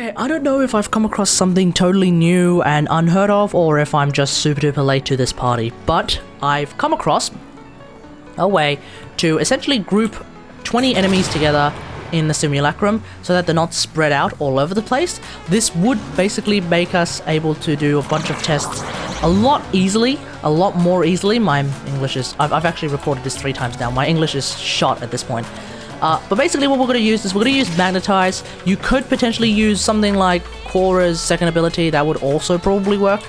Okay, I don't know if I've come across something totally new and unheard of, or if I'm just super duper late to this party, but I've come across a way to essentially group 20 enemies together in the Simulacrum so that they're not spread out all over the place. This would basically make us able to do a bunch of tests a lot more easily. My English is... I've actually recorded this 3 times now. My English is shot at this point. But basically what we're going to use is we're going to use Magnetize. You could potentially use something like Cora's second ability. That would also probably work.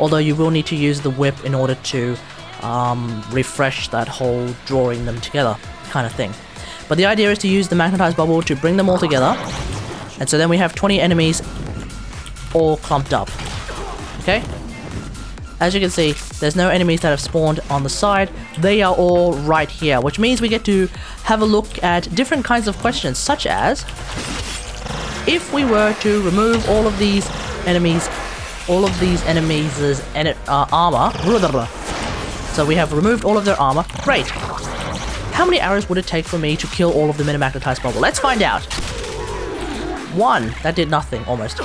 Although you will need to use the whip in order to refresh that whole drawing them together kind of thing. But the idea is to use the Magnetize bubble to bring them all together. And so then we have 20 enemies all clumped up. Okay? As you can see, there's no enemies that have spawned on the side. They are all right here, which means we get to have a look at different kinds of questions, such as if we were to remove all of these enemies' armor. So we have removed all of their armor. Great. How many arrows would it take for me to kill all of them in a Magnetized bubble? Let's find out. 1. That did nothing, almost.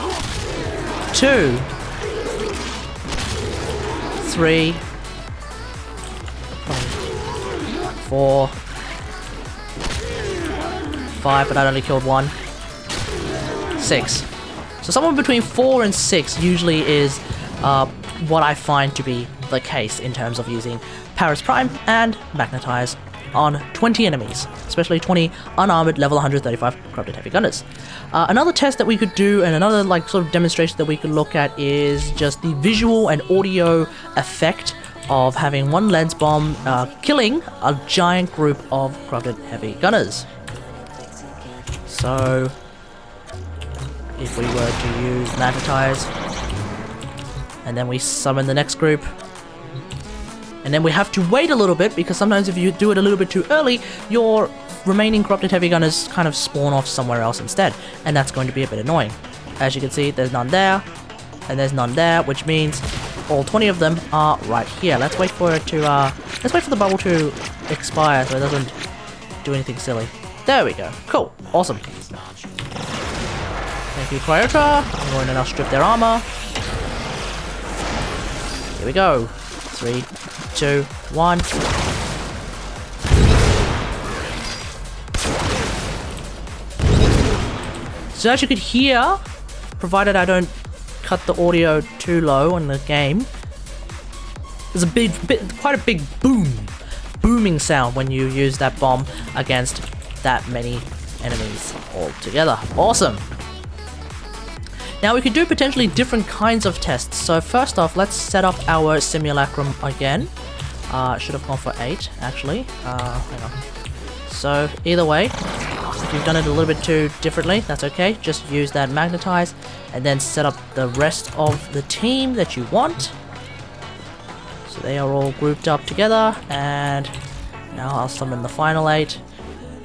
2. 3. 4. 5, but that only killed 1. 6. So somewhere between 4 and 6 usually is what I find to be the case in terms of using Paris Prime and Magnetize on 20 enemies, especially 20 unarmored level 135 corrupted heavy gunners. Another test that we could do, and another sort of demonstration that we could look at, is just the visual and audio effect of having one lens bomb killing a giant group of corrupted heavy gunners. So if we were to use Magnetize, and then we summon the next group, and then we have to wait a little bit, because sometimes if you do it a little bit too early, your remaining corrupted heavy gunners kind of spawn off somewhere else instead, and that's going to be a bit annoying. As you can see, there's none there, and there's none there, which means all 20 of them are right here. Let's wait for it to, let's wait for the bubble to expire so it doesn't do anything silly. There we go. Cool. Awesome. Thank you, Cryota. I'm going to now strip their armor. Here we go. 3, 2, 1. So as you could hear, provided I don't cut the audio too low on the game, there's quite a big booming sound when you use that bomb against that many enemies all together. Awesome. Now we could do potentially different kinds of tests. So first off, let's set up our Simulacrum again. Should have gone for 8 actually. Hang on. So either way, if you've done it a little bit too differently, that's okay. Just use that Magnetize and then set up the rest of the team that you want. So they are all grouped up together, and now I'll summon the final 8.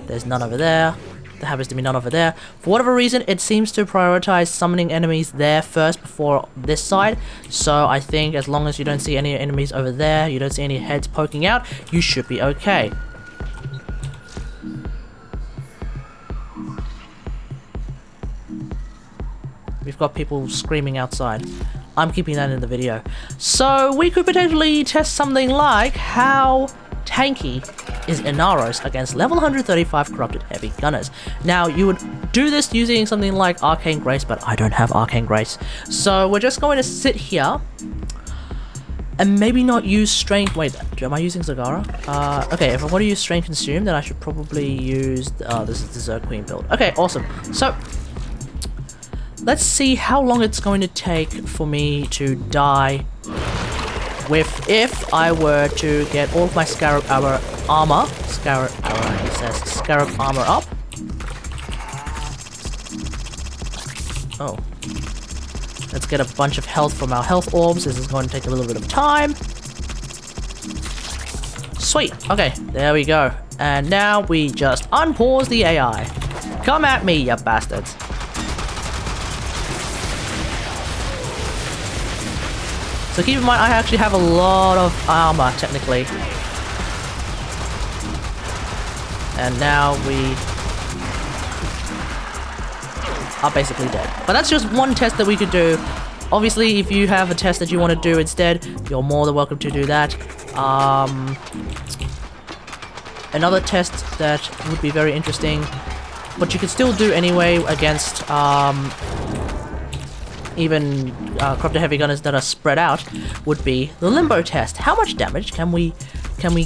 There's none over there. There happens to be none over there. For whatever reason, it seems to prioritize summoning enemies there first before this side. So I think as long as you don't see any enemies over there, you don't see any heads poking out, you should be okay. We've got people screaming outside. I'm keeping that in the video. So we could potentially test something like how tanky is Inaros against level 135 corrupted heavy gunners. Now you would do this using something like Arcane Grace, but I don't have Arcane Grace. So we're just going to sit here and maybe not use Strain... Wait, am I using Zagara? Okay, if I want to use Strain Consume, then I should probably use... this is the Zerg Queen build. Okay, awesome. So let's see how long it's going to take for me to die with if I were to get all of my Scarab armor up. Oh. Let's get a bunch of health from our health orbs. This is going to take a little bit of time. Sweet. Okay, there we go. And now we just unpause the AI. Come at me, you bastards. So keep in mind, I actually have a lot of armor, technically. And now we are basically dead. But that's just one test that we could do. Obviously, if you have a test that you want to do instead, you're more than welcome to do that. Another test that would be very interesting, but you could still do anyway against even Corrupted Heavy Gunners that are spread out, would be the Limbo test. How much damage can we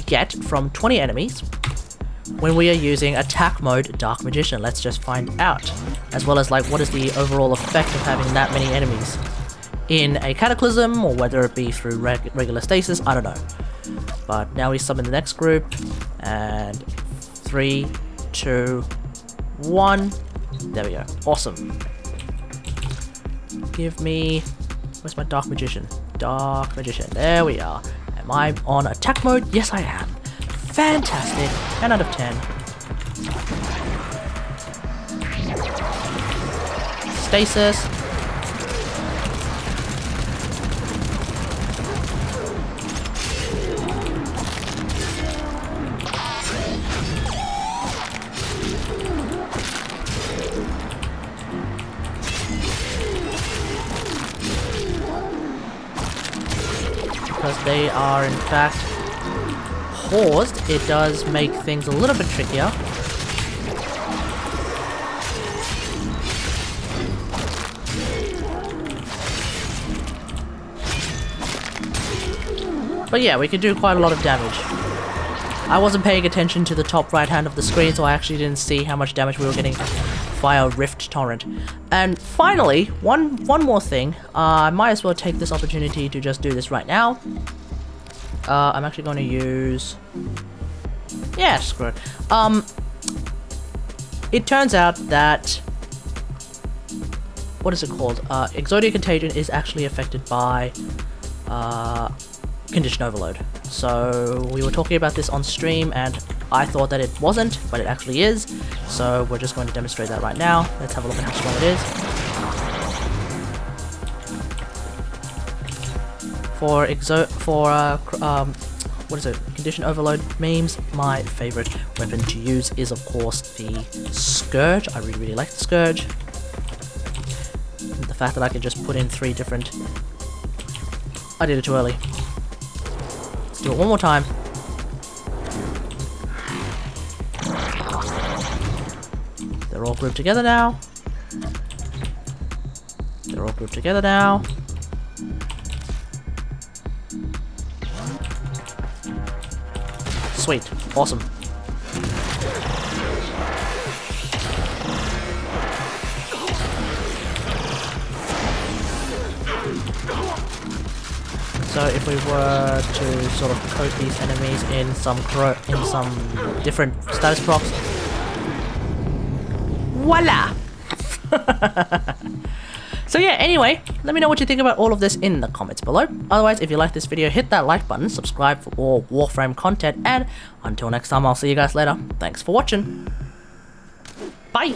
get from 20 enemies when we are using attack mode Dark Magician? Let's just find out. As well as, like, what is the overall effect of having that many enemies in a Cataclysm, or whether it be through regular stasis, I don't know. But now we summon the next group, and 3, 2, 1, there we go. Awesome. Give me, where's my Dark Magician? Dark Magician, there we are. Am I on attack mode? Yes, I am. Fantastic. 10 out of 10. Stasis. Because they are in fact paused, it does make things a little bit trickier. But yeah, we can do quite a lot of damage. I wasn't paying attention to the top right hand of the screen, so I actually didn't see how much damage we were getting via Rift Torrent. And finally, one more thing. I might as well take this opportunity to just do this right now. I'm actually going to use... yeah, screw it. It turns out that... what is it called? Exodia Contagion is actually affected by Condition Overload. So we were talking about this on stream, and I thought that it wasn't, but it actually is. So we're just going to demonstrate that right now. Let's have a look at how strong it is. What is it? Condition Overload memes. My favorite weapon to use is, of course, the Scourge. I really like the Scourge. The fact that I can just put in 3 different... I did it too early. Let's do it one more time. They're all grouped together now. They're all grouped together now. Sweet. Awesome. So if we were to sort of coat these enemies in some different status procs, voila! So yeah, anyway, let me know what you think about all of this in the comments below. Otherwise, if you like this video, hit that like button, subscribe for more WarFrame content, and until next time, I'll see you guys later. Thanks for watching. Bye!